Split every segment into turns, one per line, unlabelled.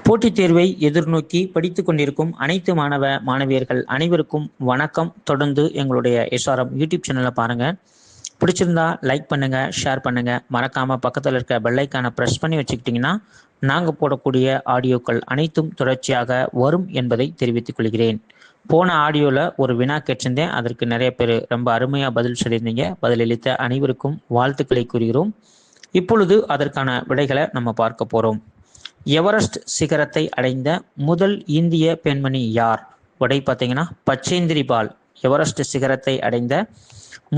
போட்டித் தேர்வை எதிர்நோக்கி படித்துக் கொண்டிருக்கும் அனைத்து மாணவ மாணவியர்கள் அனைவருக்கும் வணக்கம். தொடர்ந்து எங்களுடைய எஸ்ஆர்எம் யூடியூப் சேனலை பாருங்க. பிடிச்சிருந்தா லைக் பண்ணுங்க, ஷேர் பண்ணுங்க. மறக்காம பக்கத்தில் இருக்க பெல் ஐக்கானை பிரஸ் பண்ணி வச்சுக்கிட்டிங்கன்னா நாங்கள் போடக்கூடிய ஆடியோக்கள் அனைத்தும் தொடர்ச்சியாக வரும் என்பதை தெரிவித்துக் கொள்கிறேன். போன ஆடியோவில் ஒரு வினா கேட்டிருந்தேன். அதற்கு நிறைய பேர் ரொம்ப அருமையாக பதில் சொல்லியிருந்தீங்க. பதிலளித்த அனைவருக்கும் வாழ்த்துக்களை கூறுகிறோம். இப்பொழுது அதற்கான விடைகளை நம்ம பார்க்க போகிறோம். எவரெஸ்ட் சிகரத்தை அடைந்த முதல் இந்திய பெண்மணி யார்? விடை பார்த்தீங்கன்னா பச்சேந்திரி பால். எவரெஸ்ட் சிகரத்தை அடைந்த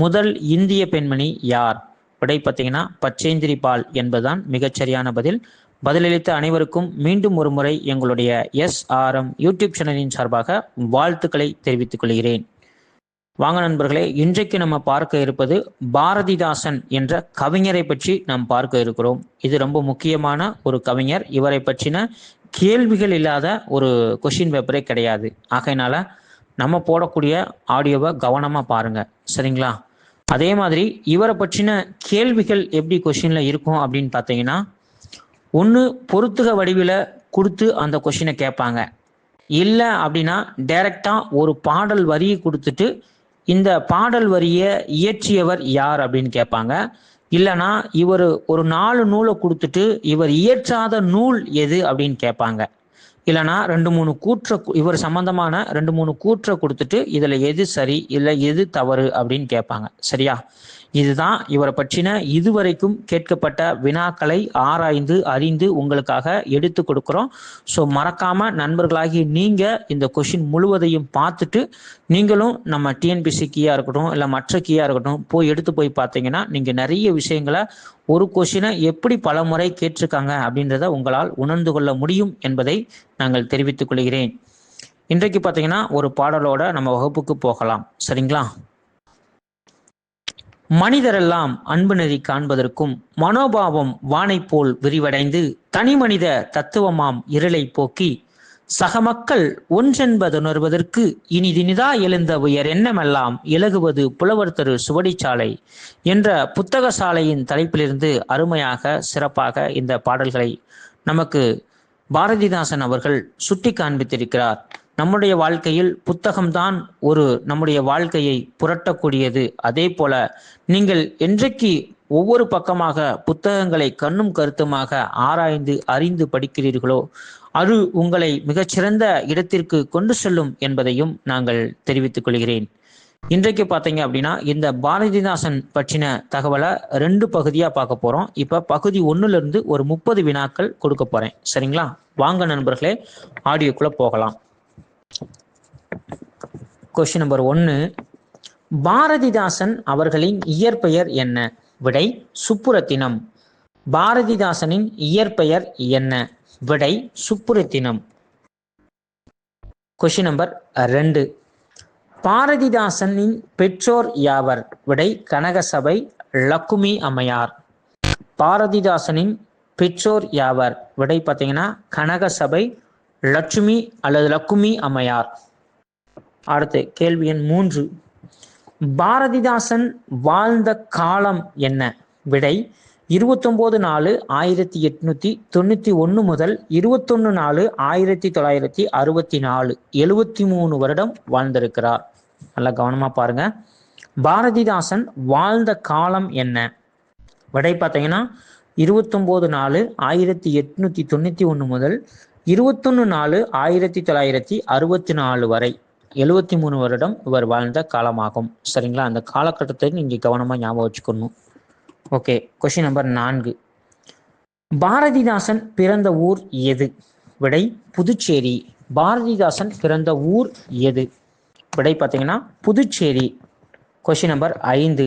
முதல் இந்திய பெண்மணி யார்? விடை பார்த்தீங்கன்னா பச்சேந்திரி பால் என்பதுதான் மிகச்சரியான பதில். பதிலளித்த அனைவருக்கும் மீண்டும் ஒரு முறை எங்களுடைய எஸ்ஆர்எம் யூடியூப் சேனலின் சார்பாக வாழ்த்துக்களை தெரிவித்துக் கொள்கிறேன். வாங்க நண்பர்களே, இன்றைக்கு நம்ம பார்க்க இருப்பது பாரதிதாசன் என்ற கவிஞரை பற்றி நாம் பார்க்க இருக்கிறோம். இது ரொம்ப முக்கியமான ஒரு கவிஞர். இவரை பற்றின கேள்விகள் இல்லாத ஒரு கொஷின் பேப்பரே கிடையாது. ஆகையினால நம்ம போடக்கூடிய ஆடியோவை கவனமாக பாருங்க, சரிங்களா? அதே மாதிரி இவரை பற்றின கேள்விகள் எப்படி கொஷினில் இருக்கும் அப்படின்னு பார்த்தீங்கன்னா, ஒன்று பொறுத்துக வடிவில் கொடுத்து அந்த கொஷினை கேட்பாங்க. இல்லை அப்படின்னா டைரக்டாக ஒரு பாடல் வரியை கொடுத்துட்டு இந்த பாடல் வரியை இயற்றியவர் யார் அப்படின்னு கேட்பாங்க. இல்லைனா இவர் ஒரு 4 நூலை கொடுத்துட்டு இவர் இயற்றாத நூல் எது அப்படின்னு கேட்பாங்க. இல்லைனா 2-3 கூற்றை இவர் சம்பந்தமான 2-3 கூற்றை கொடுத்துட்டு இதில் எது சரி இல்லை எது தவறு அப்படின்னு கேட்பாங்க. சரியா? இதுதான் இவரை பற்றின இதுவரைக்கும் கேட்கப்பட்ட வினாக்களை ஆராய்ந்து அறிந்து உங்களுக்காக எடுத்து கொடுக்குறோம். ஸோ மறக்காம நண்பர்களாகி நீங்க இந்த கொஷின் முழுவதையும் பார்த்துட்டு நீங்களும் நம்ம டிஎன்பிசி கீயா இருக்கட்டும் இல்லை மற்ற கீயா இருக்கட்டும் எடுத்து போய் பார்த்தீங்கன்னா நீங்க நிறைய விஷயங்களை ஒரு கொஷினை எப்படி பல முறை கேட்டிருக்காங்க அப்படின்றத உங்களால் உணர்ந்து கொள்ள முடியும் என்பதை நாங்கள் தெரிவித்துக் கொள்கிறேன். இன்றைக்கு பார்த்தீங்கன்னா ஒரு பாடலோட நம்ம வகுப்புக்கு போகலாம், சரிங்களா? மனிதரெல்லாம் அன்பு நெறி காண்பதற்கும் மனோபாவம் வானை போல் விரிவடைந்து தனி மனித தத்துவமாம் இருளை போக்கி சக மக்கள் ஒன்றென்பதுணர்வதற்கு இனிதினிதா எழுந்த உயர் எண்ணமெல்லாம் இலகுவது புலவர் தரு சுவடிச்சாலை என்ற புத்தக சாலையின் தலைப்பிலிருந்து அருமையாக சிறப்பாக இந்த பாடல்களை நமக்கு பாரதிதாசன் அவர்கள் சுட்டி காண்பித்திருக்கிறார். நம்முடைய வாழ்க்கையில் புத்தகம்தான் நம்முடைய வாழ்க்கையை புரட்டக்கூடியது. அதே போல நீங்கள் என்றைக்கு ஒவ்வொரு பக்கமாக புத்தகங்களை கண்ணும் கருத்துமாக ஆராய்ந்து அறிந்து படிக்கிறீர்களோ அது உங்களை மிகச்சிறந்த இடத்திற்கு கொண்டு செல்லும் என்பதையும் நாங்கள் தெரிவித்துக் கொள்கிறேன். இன்றைக்கு பார்த்தீங்க அப்படின்னா இந்த பாரதிதாசன் பற்றின தகவலை 2 பகுதியாக பார்க்க போகிறோம். இப்போ பகுதி 1லிருந்து ஒரு 30 வினாக்கள் கொடுக்க போகிறேன், சரிங்களா? வாங்க நண்பர்களே, ஆடியோக்குள்ளே போகலாம். கொஸ்டின் நம்பர் 1, பாரதிதாசன் அவர்களின் இயற்பெயர் என்ன? விடை சுப்புரத்தினம். பாரதிதாசனின் இயற்பெயர் என்ன? விடை சுப்புரத்தினம். கொஸ்டின் நம்பர் 2, பாரதிதாசனின் பெற்றோர் யாவர்? விடை கனகசபை லக்குமி அம்மையார். பாரதிதாசனின் பெற்றோர் யாவர்? விடை பார்த்தீங்கன்னா கனகசபை லட்சுமி அல்லது லக்குமி அம்மையார். அடுத்து கேள்வி எண் 3, பாரதிதாசன் வாழ்ந்த காலம் என்ன? விடை 29/4/1891 முதல் 21/4/1964. 73 வருடம் வாழ்ந்திருக்கிறார். நல்லா கவனமா பாருங்க. பாரதிதாசன் வாழ்ந்த காலம் என்ன? விடை பார்த்தீங்கன்னா 29/4/1891 முதல் 21/4/1964 வரை 73 வருடம் இவர் வாழ்ந்த காலமாகும், சரிங்களா? அந்த காலகட்டத்தை நீங்க கவனமா ஞாபகம் வச்சுக்கணும். ஓகே, கொஸ்டின் நம்பர் 4, பாரதிதாசன் பிறந்த ஊர் எது? விடை புதுச்சேரி. பாரதிதாசன் பிறந்த ஊர் எது? விடை பார்த்தீங்கன்னா புதுச்சேரி. கொஸ்டின் நம்பர் 5,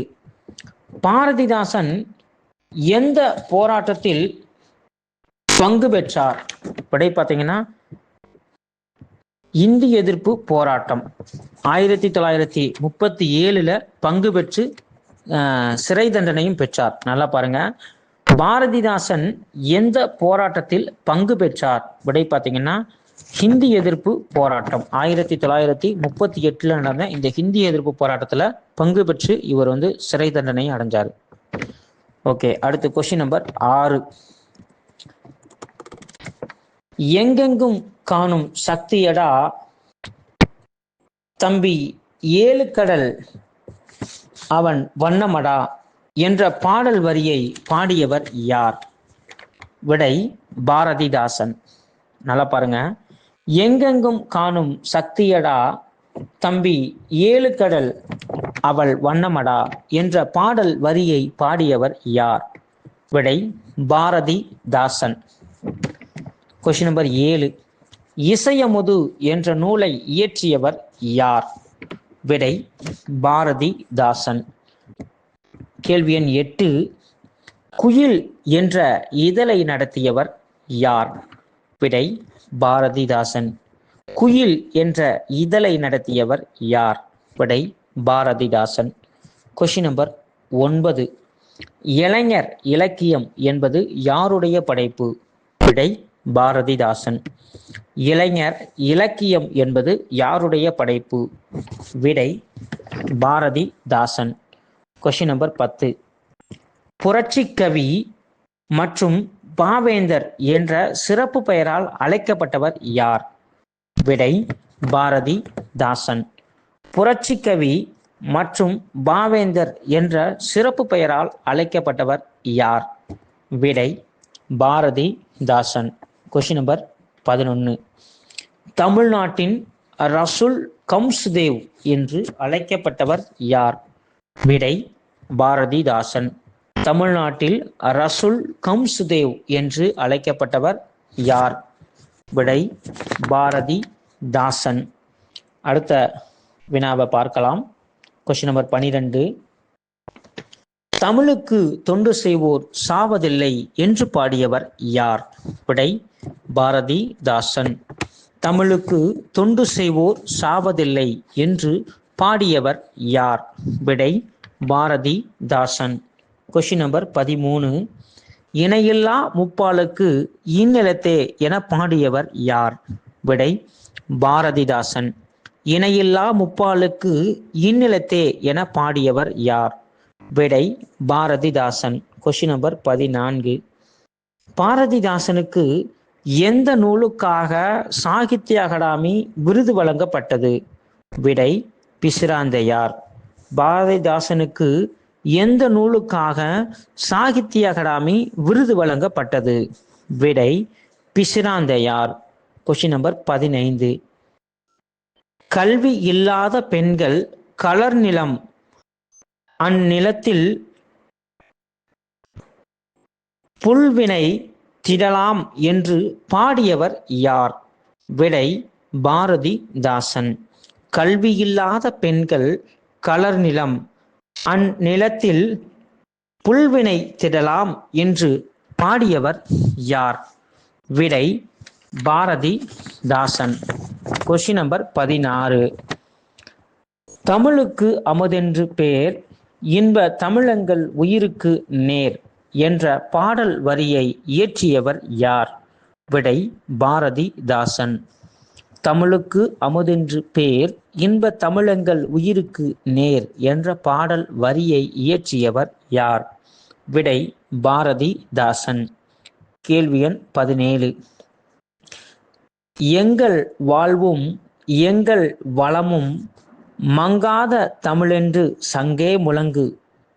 பாரதிதாசன் எந்த போராட்டத்தில் பங்கு பெற்றார்? விடை பார்த்தீங்கன்னா இந்தி எதிர்ப்பு போராட்டம். 1937 பங்கு பெற்று சிறை தண்டனையும் பெற்றார். நல்லா பாருங்க, பாரதிதாசன் எந்த போராட்டத்தில் பங்கு பெற்றார்? விடை பார்த்தீங்கன்னா ஹிந்தி எதிர்ப்பு போராட்டம். 1938 நடந்த இந்த ஹிந்தி எதிர்ப்பு போராட்டத்தில் பங்கு பெற்று இவர் சிறை தண்டனை அடைஞ்சார். ஓகே, அடுத்து கொஸ்டின் நம்பர் 6, எங்கெங்கும் காணும் சக்தியடா தம்பி, ஏழு கடல் அவன் வண்ணமடா என்ற பாடல் வரியை பாடியவர் யார்? விடை பாரதிதாசன். நல்லா பாருங்க. எங்கெங்கும் காணும் சக்தியடா தம்பி, ஏழு கடல் அவள் வண்ணமடா என்ற பாடல் வரியை பாடியவர் யார்? விடை பாரதிதாசன். Question number 7. இசையமுது என்ற நூலை இயற்றியவர் யார்? விடை பாரதிதாசன். கேள்வி எண் 8. குயில் என்ற இதழை நடத்தியவர் யார்? விடை பாரதிதாசன். குயில் என்ற இதழை நடத்தியவர் யார்? விடை பாரதிதாசன். Question number 9. இளைஞர் இலக்கியம் என்பது யாருடைய படைப்பு? விடை பாரதிதாசன். இளைஞர் இலக்கியம் என்பது யாருடைய படைப்பு? விடை பாரதிதாசன். Question number 10. புரட்சி கவி மற்றும் பாவேந்தர் என்ற சிறப்பு பெயரால் அழைக்கப்பட்டவர் யார்? விடை பாரதிதாசன். புரட்சி கவி மற்றும் பாவேந்தர் என்ற சிறப்பு பெயரால் அழைக்கப்பட்டவர் யார்? விடை பாரதிதாசன். Question number 11. தமிழ்நாட்டின் ரசூல் கம்சுதேவ் என்று அழைக்கப்பட்டவர் யார்? விடை பாரதிதாசன். தமிழ்நாட்டில் ரசூல் கம்சுதேவ் என்று அழைக்கப்பட்டவர் யார்? விடை பாரதிதாசன். அடுத்த வினாவை பார்க்கலாம். Question number 12. தமிழுக்கு தொண்டு செய்வோர் சாவதில்லை என்று பாடியவர் யார்? விடை பாரதிதாசன். தமிழுக்கு தொண்டு செய்வோர் சாவதில்லை என்று பாடியவர் யார்? விடை பாரதிதாசன். Question number 13. இணையில்லா முப்பாலுக்கு இந்நிலத்தே என பாடியவர் யார்? விடை பாரதிதாசன். இணையில்லா முப்பாலுக்கு இந்நிலத்தே என பாடியவர் யார்? விடை பாரதிதாசன். Question number 14. பாரதிதாசனுக்கு எந்த நூலுக்காக சாகித்ய அகாடமி விருது வழங்கப்பட்டது? விடை பிசிராந்தையார். பாரதிதாசனுக்கு எந்த நூலுக்காக சாகித்ய அகாடமி விருது வழங்கப்பட்டது? விடை பிசிராந்தையார். Question number 15. கல்வி இல்லாத பெண்கள் கலர் நிலம் அந்நிலத்தில் புல்வினை திடலாம் என்று பாடியவர் யார்? விடை பாரதிதாசன். கல்வியில்லாத பெண்கள் கலர் நிலம் அந்நிலத்தில் புல்வினை திடலாம் என்று பாடியவர் யார்? விடை பாரதிதாசன். Question number 16. தமிழுக்கு அமுதென்று பேர், இன்ப தமிழங்கள் உயிருக்கு நேர் என்ற பாடல் வரியை இயற்றியவர் யார்? விடை பாரதிதாசன். தமிழுக்கு அமுதென்று பேர், இன்ப தமிழங்கள் உயிருக்கு நேர் என்ற பாடல் வரியை இயற்றியவர் யார்? விடை பாரதிதாசன். கேள்வி எண் 17. எங்கள் வாழ்வும் எங்கள் வளமும் மங்காத தமிழென்று சங்கே முழங்கு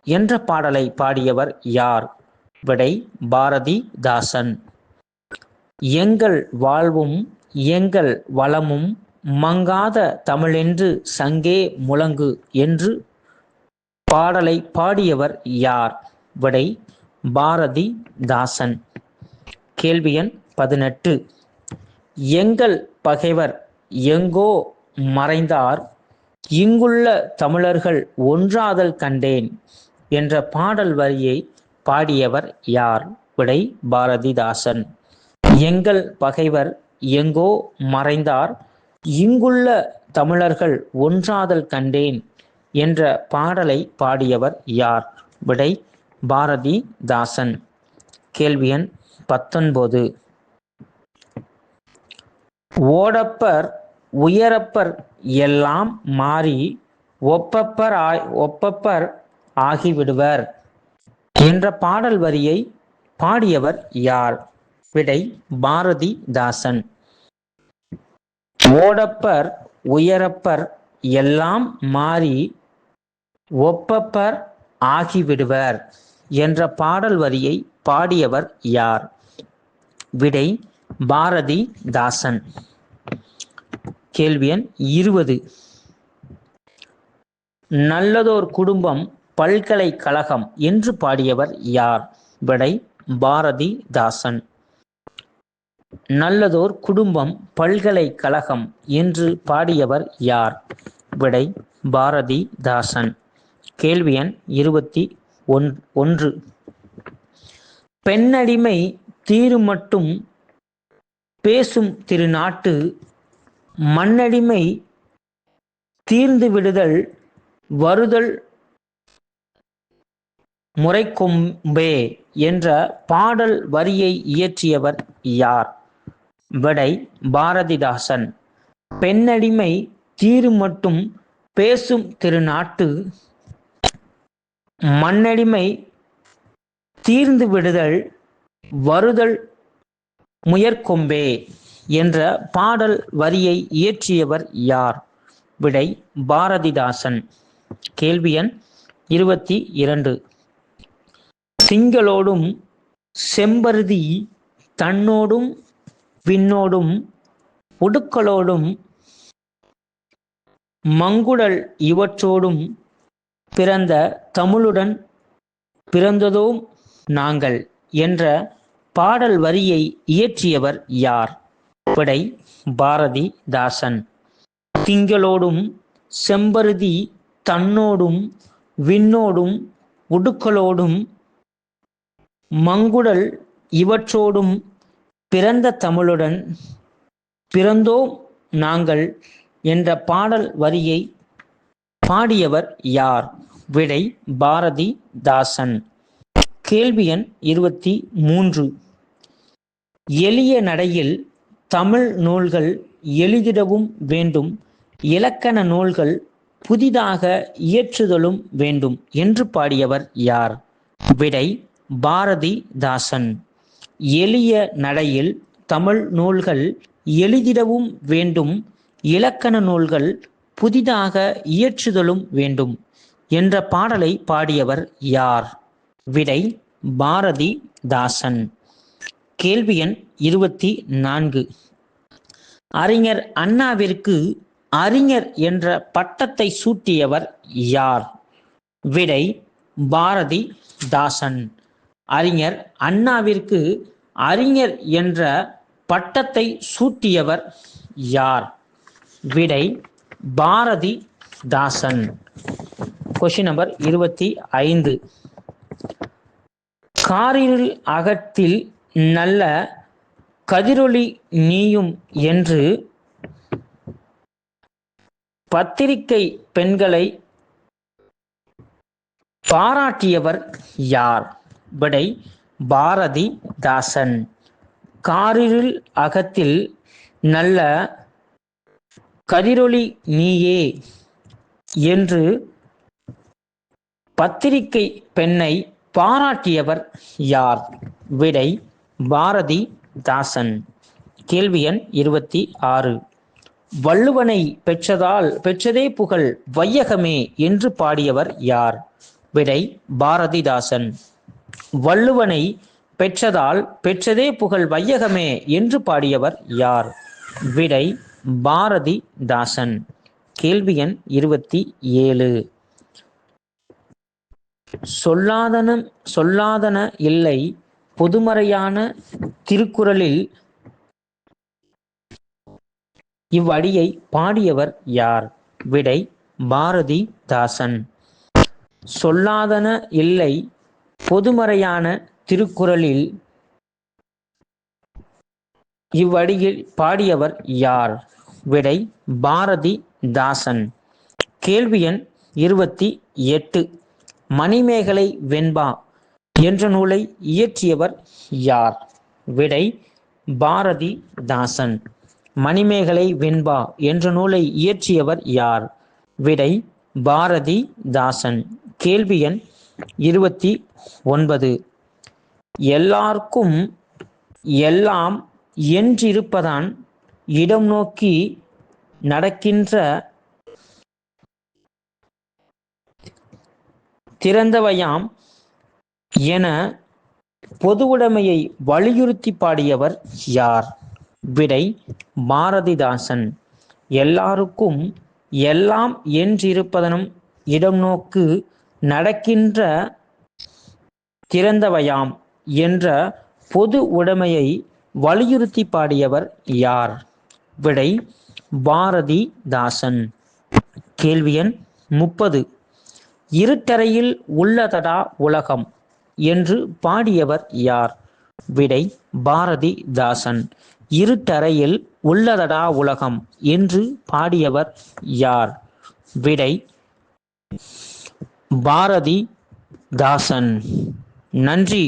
என்ற பாடலை பாடியவர் யார்? விடை பாரதிதாசன். எங்கள் வாழ்வும் எங்கள் வளமும் மங்காத தமிழென்று சங்கே முழங்கு என்று பாடலை பாடியவர் யார்? விடை பாரதிதாசன். கேள்வி எண் 18. எங்கள் பகைவர் எங்கோ மறைந்தார், இங்குள்ள தமிழர்கள் ஒன்றாதல் கண்டேன் என்ற பாடல் வரியை பாடியவர் யார்? விடை பாரதிதாசன். எங்கள் பகைவர் எங்கோ மறைந்தார், இங்குள்ள தமிழர்கள் ஒன்றாதல் கண்டேன் என்ற பாடலை பாடியவர் யார்? விடை பாரதிதாசன். கேள்வி எண் 19. ஓடப்பர் உயரப்பர் எல்லாம் மாறி ஒப்பப்பர் ஆகிவிடுவர் என்ற பாடல் வரியை பாடியவர் யார்? விடை பாரதிதாசன். ஓடப்பர் உயரப்பர் எல்லாம் மாறி ஒப்பப்பர் ஆகிவிடுவர் என்ற பாடல் வரியை பாடியவர் யார்? விடை பாரதிதாசன். கேள்வி எண் 20. நல்லதோர் குடும்பம் பல்கலைக்கழகம் என்று பாடியவர் யார்? விடை பாரதிதாசன். நல்லதோர் குடும்பம் பல்கலைக்கழகம் என்று பாடியவர் யார்? விடை பாரதிதாசன். கேள்வி எண் 21. பெண்ணடிமை தீருமட்டும் பேசும் திருநாட்டு மண்ணடிமை தீர்ந்து விடுதல் வருதல் முறைக்கொம்பே என்ற பாடல் வரியை இயற்றியவர் யார்? விடை பாரதிதாசன். பெண்ணடிமை தீருமட்டும் பேசும் திருநாட்டு மண்ணடிமை தீர்ந்து விடுதல் வருதல் முயற்கொம்பே என்ற பாடல் வரியை இயற்றியவர் யார்? விடை பாரதிதாசன். கேள்வி எண் 22. திங்களோடும் செம்பருதி தன்னோடும் விண்ணோடும் உடுக்களோடும் மங்குடல் இவற்றோடும் பிறந்த தமிழுடன் பிறந்ததோம் நாங்கள் என்ற பாடல் வரியை இயற்றியவர் யார்? விடை பாரதிதாசன். திங்களோடும் செம்பருதி தன்னோடும் விண்ணோடும் உடுக்களோடும் மங்குடல் இவற்றோடும் பிறந்த தமிழுடன் பிறந்தோம் நாங்கள் என்ற பாடல் வரியை பாடியவர் யார்? விடை பாரதிதாசன். கேள்வி எண் 23. எளிய நடையில் தமிழ் நூல்கள் எளிதிடவும் வேண்டும், இலக்கண நூல்கள் புதிதாக இயற்றுதலும் வேண்டும் என்று பாடியவர் யார்? விடை பாரதிதாசன். எளிய நடையில் தமிழ் நூல்கள் எளிதிடவும் வேண்டும், இலக்கண நூல்கள் புதிதாக இயற்றுதலும் வேண்டும் என்ற பாடலை பாடியவர் யார்? விடை பாரதிதாசன். கேள்வி எண் 24. அறிஞர் அண்ணாவிற்கு அறிஞர் என்ற பட்டத்தை சூட்டியவர் யார்? விடை பாரதிதாசன். அறிஞர் அண்ணாவிற்கு அறிஞர் என்ற பட்டத்தை சூட்டியவர் யார்? விடை பாரதிதாசன். Question number 25. காரிருள் அகத்தில் நல்ல கதிரொளி நீயும் என்று பத்திரிகை பெண்களை பாராட்டியவர் யார்? விடை பாரதிதாசன். காரிருள் அகத்தில் நல்ல கதிரொளி நீயே என்று பத்திரிகை பெண்ணை பாராட்டியவர் யார்? விடை பாரதிதாசன். கேள்வி எண் 26. வள்ளுவனை பெற்றதே புகழ் வையகமே என்று பாடியவர் யார்? விடை பாரதிதாசன். வள்ளுவனை பெற்றதே புகழ் வையகமே என்று பாடியவர் யார்? விடை பாரதிதாசன். கேள்வி எண் 27. சொல்லாதன இல்லை பொதுமறையான திருக்குறளில் இவ்வடியை பாடியவர் யார்? விடை பாரதிதாசன். சொல்லாதன இல்லை பொதுமறையான திருக்குறளில் இவ்வடியில் பாடியவர் யார்? விடை பாரதிதாசன். கேள்வி எண் 28. மணிமேகலை வெண்பா என்ற நூலை இயற்றியவர் யார்? விடை பாரதிதாசன். மணிமேகலை வெண்பா என்ற நூலை இயற்றியவர் யார்? விடை பாரதிதாசன். கேள்வி எண் 29. எல்லாருக்கும் எல்லாம் என்றிருப்பதான் இடம் நோக்கி நடக்கின்ற திறந்தவையாம் என பொதுவுடைமையை வலியுறுத்தி பாடியவர் யார்? விடை பாரதிதாசன். எல்லாருக்கும் எல்லாம் என்றிருப்பதனும் இடம் நோக்கு நடக்கின்ற திறந்தவையாம் என்ற பொது உடைமையை வலியுறுத்தி பாடியவர் யார்? விடை பாரதிதாசன். கேள்வி எண் 30. இருட்டறையில் உள்ளதடா உலகம் என்று பாடியவர் யார்? விடை பாரதிதாசன். இருட்டறையில் உள்ளதடா உலகம் என்று பாடியவர் யார்? விடை பாரதிதாசன். நன்றி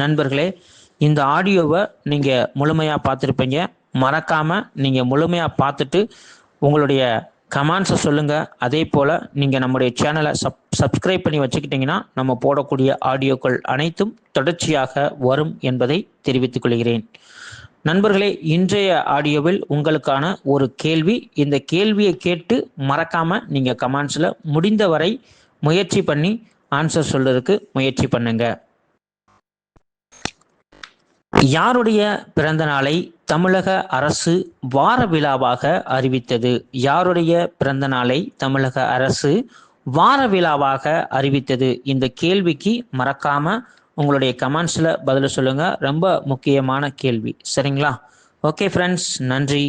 நண்பர்களே. இந்த ஆடியோவை நீங்கள் முழுமையாக பார்த்துருப்பீங்க. மறக்காமல் நீங்கள் முழுமையாக பார்த்துட்டு உங்களுடைய கமெண்ட்ஸை சொல்லுங்கள். அதே போல் நீங்கள் நம்முடைய சேனலை சப்ஸ்கிரைப் பண்ணி வச்சுக்கிட்டிங்கன்னா நம்ம போடக்கூடிய ஆடியோக்கள் அனைத்தும் தொடர்ச்சியாக வரும் என்பதை தெரிவித்துக் கொள்கிறேன். நண்பர்களே, இன்றைய ஆடியோவில் உங்களுக்கான ஒரு கேள்வி. இந்த கேள்வியை கேட்டு மறக்காமல் நீங்கள் கமெண்ட்ஸில் முடிந்தவரை முயற்சி பண்ணி ஆன்சர் சொல்றதுக்கு முயற்சி பண்ணுங்க. யாருடைய பிறந்த நாளை தமிழக அரசு வார விழாவாக அறிவித்தது? யாருடைய பிறந்த நாளை தமிழக அரசு வார விழாவாக அறிவித்தது? இந்த கேள்விக்கு மறக்காம உங்களுடைய கமெண்ட்ஸ்ல பதில் சொல்லுங்க. ரொம்ப முக்கியமான கேள்வி. சரிங்களா? ஓகே ஃப்ரெண்ட்ஸ், நன்றி.